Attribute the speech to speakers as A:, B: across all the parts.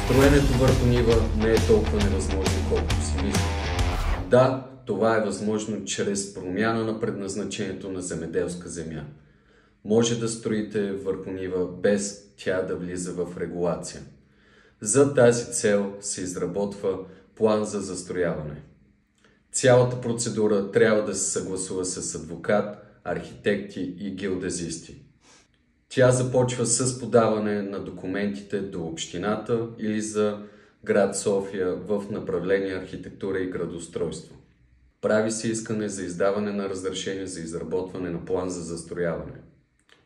A: Строенето върху нива не е толкова невъзможно, колкото си мисли. Да, това е възможно чрез промяна на предназначението на земеделска земя. Може да строите върху нива без тя да влиза в регулация. За тази цел се изработва план за застрояване. Цялата процедура трябва да се съгласува с адвокат, архитекти и геодезисти. Тя започва с подаване на документите до общината или за град София в направление архитектура и градоустройство. Прави се искане за издаване на разрешение за изработване на план за застрояване.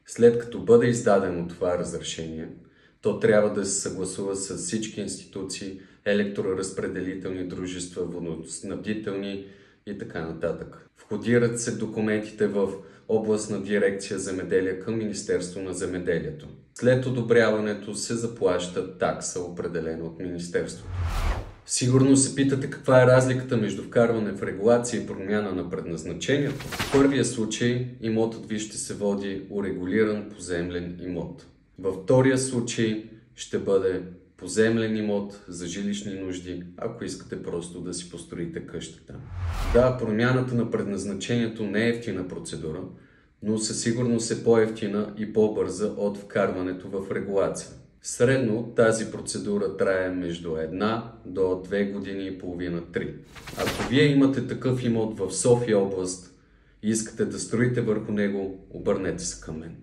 A: След като бъде издадено това разрешение, то трябва да се съгласува с всички институции, електроразпределителни дружества, водоснабдителни и така нататък. Входират се документите в областна дирекция земеделие към Министерство на земеделието. След одобряването се заплаща такса, определена от Министерството. Сигурно се питате каква е разликата между вкарване в регулация и промяна на предназначението. В първия случай имотът ви ще се води урегулиран поземлен имот. Във втория случай ще бъде поземлен имот за жилищни нужди, ако искате просто да си построите къщата. Да, промяната на предназначението не е евтина процедура, но със сигурност е по-евтина и по-бърза от вкарването в регулация. Средно тази процедура трае между 1 до 2 години и половина-3. Ако вие имате такъв имот в София област и искате да строите върху него, обърнете се към мен.